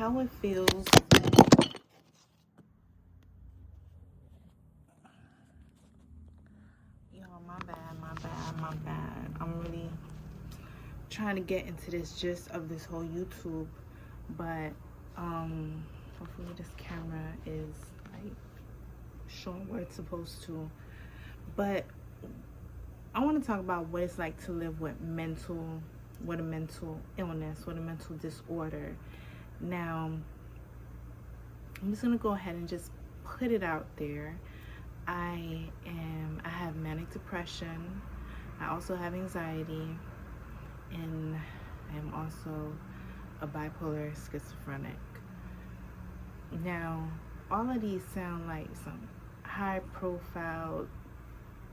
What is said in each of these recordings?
how it feels. Yo, my bad. I'm really trying to get into this gist of this whole YouTube, but hopefully this camera is like showing where it's supposed to. But I want to talk about what it's like to live with a mental illness, with a mental disorder. Now, I'm just gonna go ahead and just put it out there. I have manic depression. I also have anxiety, and I am also a bipolar schizophrenic. Now, all of these sound like some high profile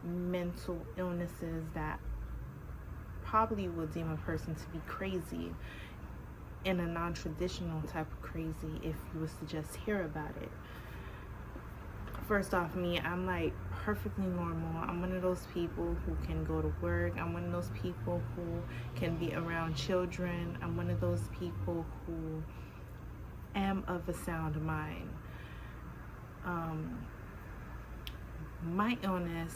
mental illnesses that probably would deem a person to be crazy, in a non-traditional type of crazy, if you was to just hear about it. First off, I'm like perfectly normal. I'm one of those people who can go to work. I'm one of those people who can be around children. I'm one of those people who am of a sound mind. My illness,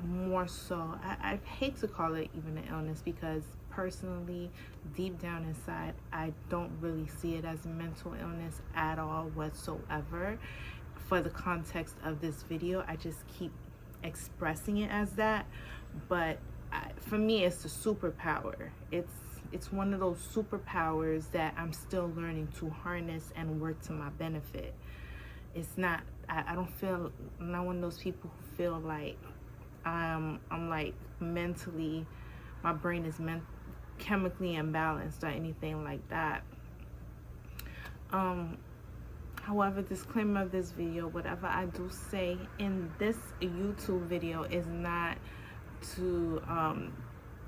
more so, I hate to call it even an illness, because personally, deep down inside, I don't really see it as a mental illness at all whatsoever. For the context of this video, I just keep expressing it as that. But for me, it's a superpower. It's one of those superpowers that I'm still learning to harness and work to my benefit. It's not, I don't feel, I'm not one of those people who feel like I'm like mentally, my brain is chemically imbalanced or anything like that. However, disclaimer of this video, whatever I do say in this YouTube video is not to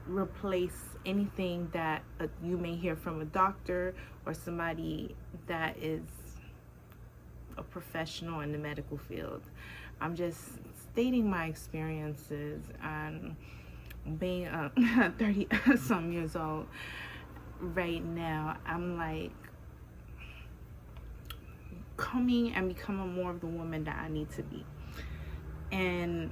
replace anything that you may hear from a doctor or somebody that is a professional in the medical field. I'm just stating my experiences, and being 30 some years old right now, I'm like coming and becoming more of the woman that I need to be. And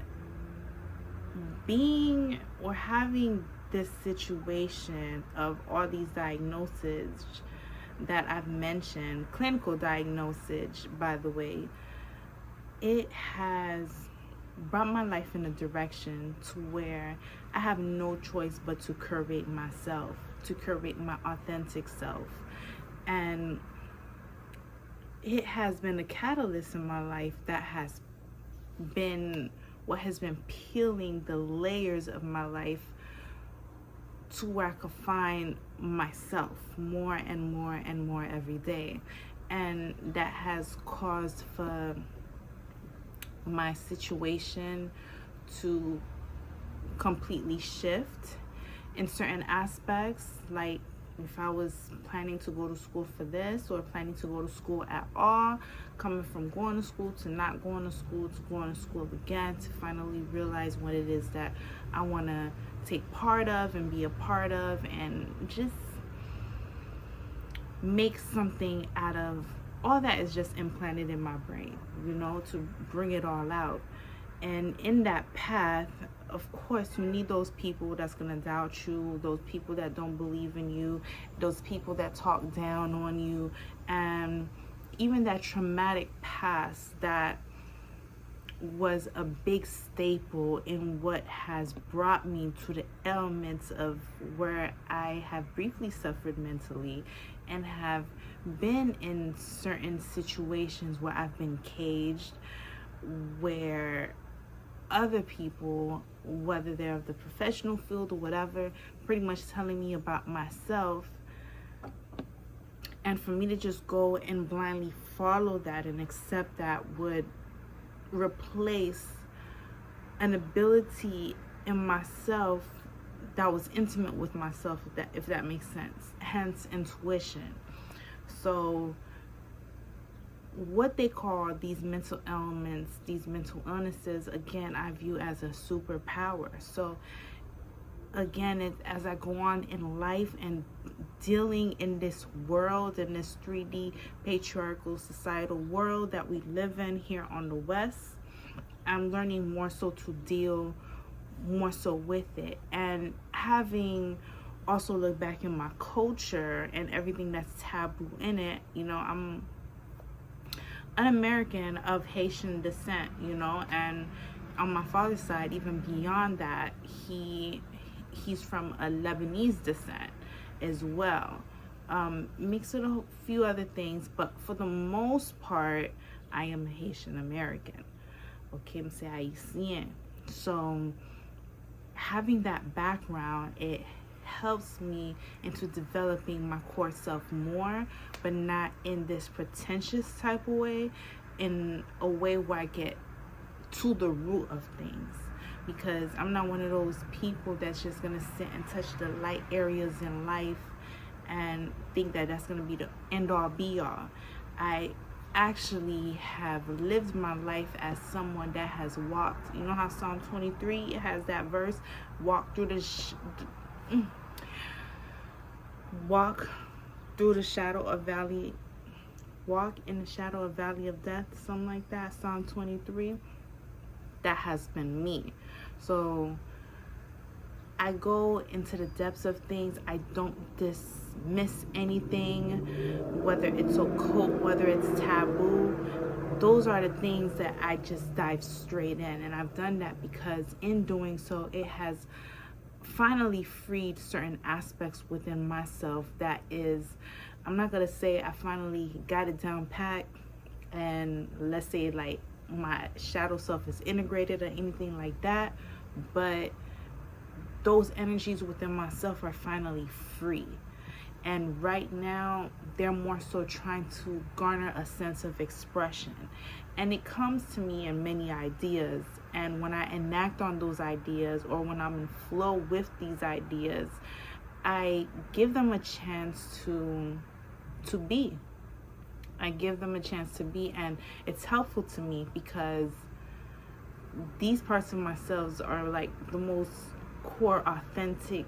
being or having this situation of all these diagnoses that I've mentioned, clinical diagnosis, by the way, it has brought my life in a direction to where I have no choice but to curate myself, to curate my authentic self. And it has been a catalyst in my life that has been what has been peeling the layers of my life to where I could find myself more and more and more every day. And that has caused for my situation to completely shift in certain aspects. Like, if I was planning to go to school for this, or planning to go to school at all, coming from going to school to not going to school, to going to school again, to finally realize what it is that I want to take part of and be a part of, and just make something out of all that is just implanted in my brain, to bring it all out. And in that path, of course, you need those people that's going to doubt you, those people that don't believe in you, those people that talk down on you, and even that traumatic past that was a big staple in what has brought me to the elements of where I have briefly suffered mentally and have been in certain situations where I've been caged, where other people, whether they're of the professional field or whatever, pretty much telling me about myself, and for me to just go and blindly follow that and accept that would replace an ability in myself that was intimate with myself, if that makes sense, hence intuition. So what they call these mental ailments, these mental illnesses, again, I view as a superpower. So again, as I go on in life and dealing in this world, in this 3D patriarchal societal world that we live in here on the West. I'm learning more so to deal more so with it, and having also look back in my culture and everything that's taboo in it. I'm an American of Haitian descent, and on my father's side, even beyond that, he's from a Lebanese descent as well. Mixed with a few other things, but for the most part, I am a Haitian American. Okay, I'm saying Haitian. So having that background, it helps me into developing my core self more, but not in this pretentious type of way, in a way where I get to the root of things, because I'm not one of those people that's just gonna sit and touch the light areas in life and think that that's gonna be the end all be all. I actually have lived my life as someone that has walked. You know how Psalm 23 has that verse, walk through the shadow of valley, walk in the shadow of valley of death, something like that. Psalm 23. That has been me. So I go into the depths of things. I don't dismiss anything, whether it's occult, whether it's taboo. Those are the things that I just dive straight in, and I've done that because in doing so, it has finally freed certain aspects within myself that is, I'm not gonna say I finally got it down pat, and let's say like my shadow self is integrated or anything like that, but those energies within myself are finally free. And right now, they're more so trying to garner a sense of expression. And it comes to me in many ideas. And when I enact on those ideas, or when I'm in flow with these ideas, I give them a chance to be. I give them a chance to be. And it's helpful to me because these parts of myself are like the most core, authentic,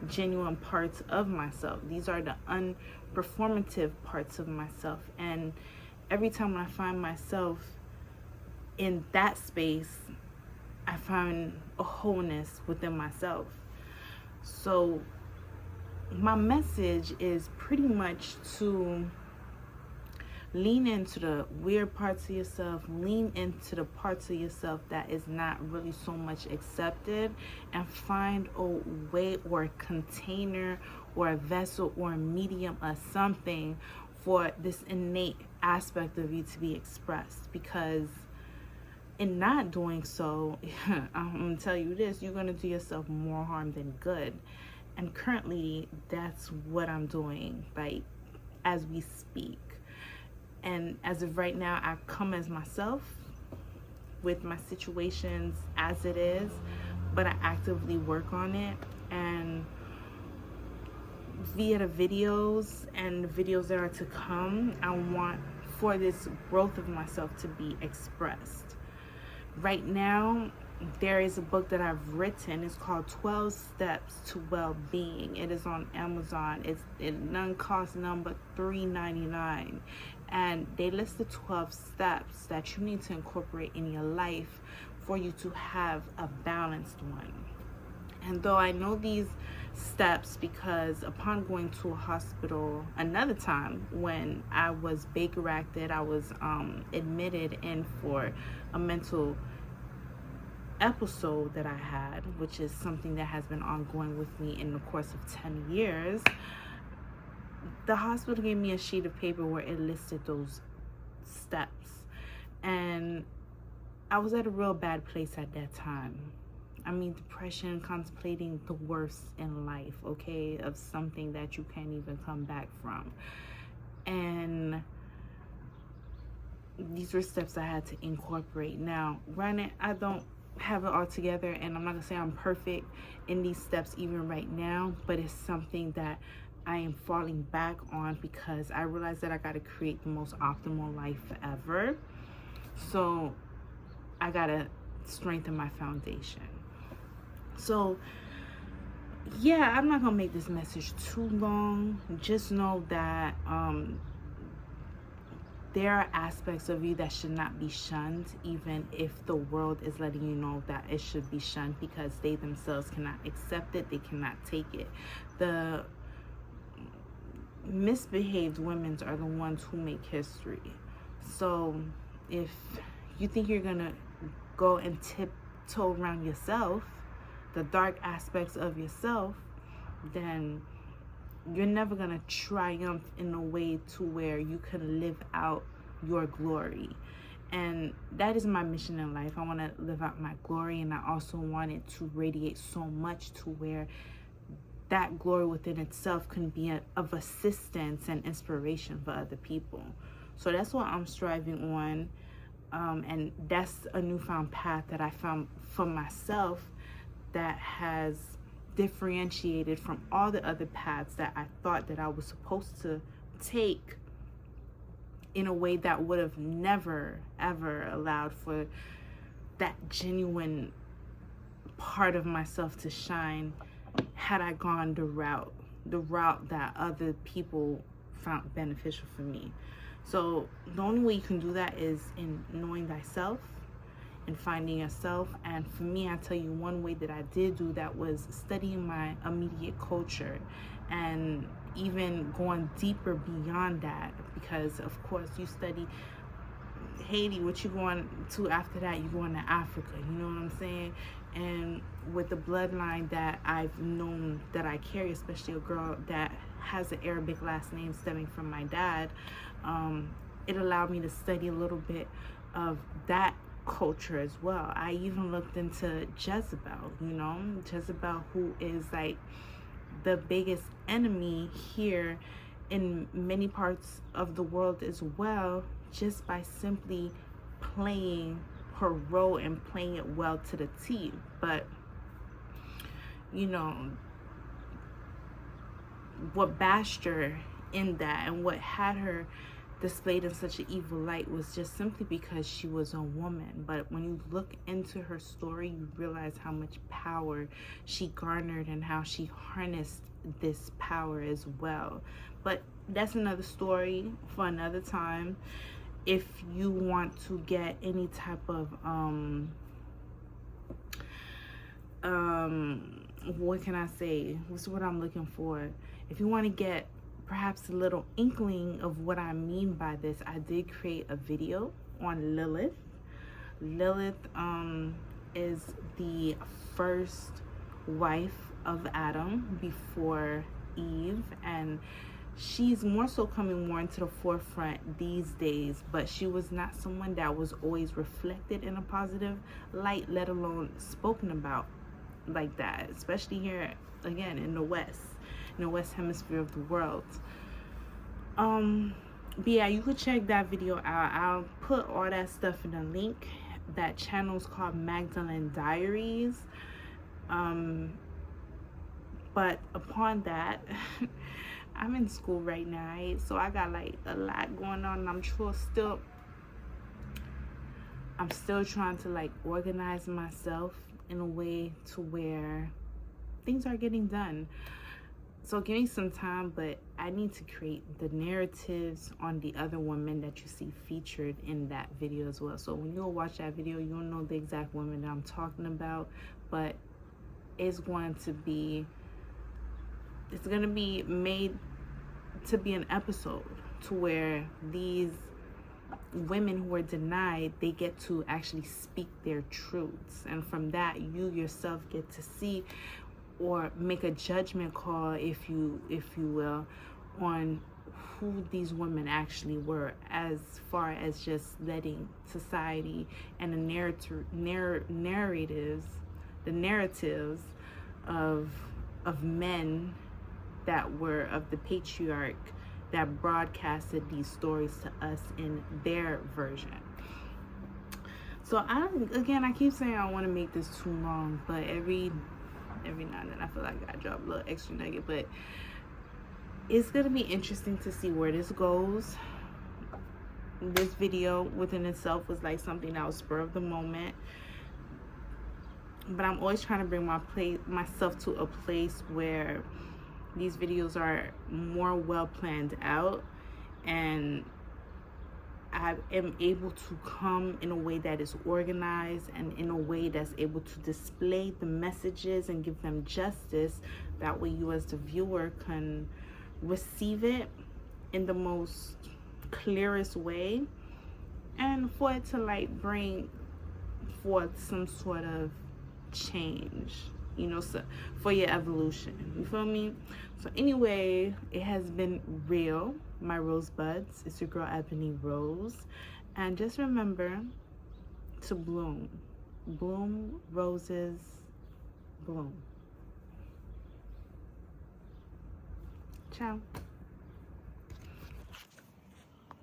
genuine parts of myself. These are the unperformative parts of myself, and every time I find myself in that space, I find a wholeness within myself. So my message is pretty much to lean into the weird parts of yourself, lean into the parts of yourself that is not really so much accepted, and find a way or a container or a vessel or a medium or something for this innate aspect of you to be expressed. Because in not doing so, I'm going to tell you this, you're going to do yourself more harm than good. And currently, that's what I'm doing, like, as we speak. And as of right now, I come as myself with my situations as it is, but I actively work on it. And via the videos and the videos that are to come, I want for this growth of myself to be expressed. Right now, there is a book that I've written. It's called 12 Steps to Well-Being. It is on Amazon. None costs none but $3.99. And they list the 12 steps that you need to incorporate in your life for you to have a balanced one. And though I know these steps because upon going to a hospital another time when I was Baker acted, I was admitted in for a mental episode that I had, which is something that has been ongoing with me in the course of 10 years. The hospital gave me a sheet of paper where it listed those steps, and I was at a real bad place at that time. I mean, depression, contemplating the worst in life, okay, of something that you can't even come back from. And these were steps I had to incorporate. Now, granted, I don't have it all together, and I'm not gonna say I'm perfect in these steps even right now, but it's something that I am falling back on because I realize that I got to create the most optimal life ever. So I got to strengthen my foundation. So yeah, I'm not gonna make this message too long. Just know that there are aspects of you that should not be shunned, even if the world is letting you know that it should be shunned, because they themselves cannot accept it, they cannot take it. The misbehaved women are the ones who make history. So if you think you're gonna go and tiptoe around yourself, the dark aspects of yourself, then you're never gonna triumph in a way to where you can live out your glory. And that is my mission in life. I want to live out my glory, and I also want it to radiate so much to where that glory within itself can be of assistance and inspiration for other people. So that's what I'm striving on, and that's a newfound path that I found for myself that has differentiated from all the other paths that I thought that I was supposed to take, in a way that would have never ever allowed for that genuine part of myself to shine had I gone the route that other people found beneficial for me. So the only way you can do that is in knowing thyself and finding yourself. And for me, I tell you, one way that I did do that was studying my immediate culture, and even going deeper beyond that, because of course you study Haiti, what you going to after that, you going to Africa, you know what I'm saying? And with the bloodline that I've known that I carry, especially a girl that has an Arabic last name stemming from my dad, it allowed me to study a little bit of that culture as well. I even looked into Jezebel, Jezebel, who is like the biggest enemy here in many parts of the world as well, just by simply playing her role and playing it well to the T. But what bashed her in that and what had her displayed in such an evil light was just simply because she was a woman. But when you look into her story, you realize how much power she garnered and how she harnessed this power as well. But that's another story for another time. If you want to get any type of what can I say? What's what I'm looking for? If you want to get perhaps a little inkling of what I mean by this, I did create a video on Lilith. Lilith is the first wife of Adam before Eve, and she's more so coming more into the forefront these days, but she was not someone that was always reflected in a positive light, let alone spoken about like that, especially here again in the West hemisphere of the world. But yeah, you could check that video out. I'll put all that stuff in a link. That channel is called Magdalene Diaries. But upon that, I'm in school right now, right? So I got like a lot going on, and I'm still trying to like organize myself in a way to where things are getting done. So give me some time, but I need to create the narratives on the other women that you see featured in that video as well. So when you'll watch that video, you'll know the exact women that I'm talking about, but it's going to be made to be an episode to where these women who are denied, they get to actually speak their truths, and from that you yourself get to see or make a judgment call, if you will, on who these women actually were, as far as just letting society and the narratives of men that were of the patriarch that broadcasted these stories to us in their version. So I keep saying I want to make this too long, but every now and then I feel like I drop a little extra nugget. But it's gonna be interesting to see where this goes. This video within itself was like something that was spur of the moment. but I'm always trying to bring myself to a place where these videos are more well planned out, and I am able to come in a way that is organized and in a way that's able to display the messages and give them justice. That way you as the viewer can receive it in the most clearest way, and for it to like bring forth some sort of change, so for your evolution, you feel me? So anyway, it has been real, my rosebuds. It's your girl Ebony Rose, and just remember to bloom roses, bloom. Ciao.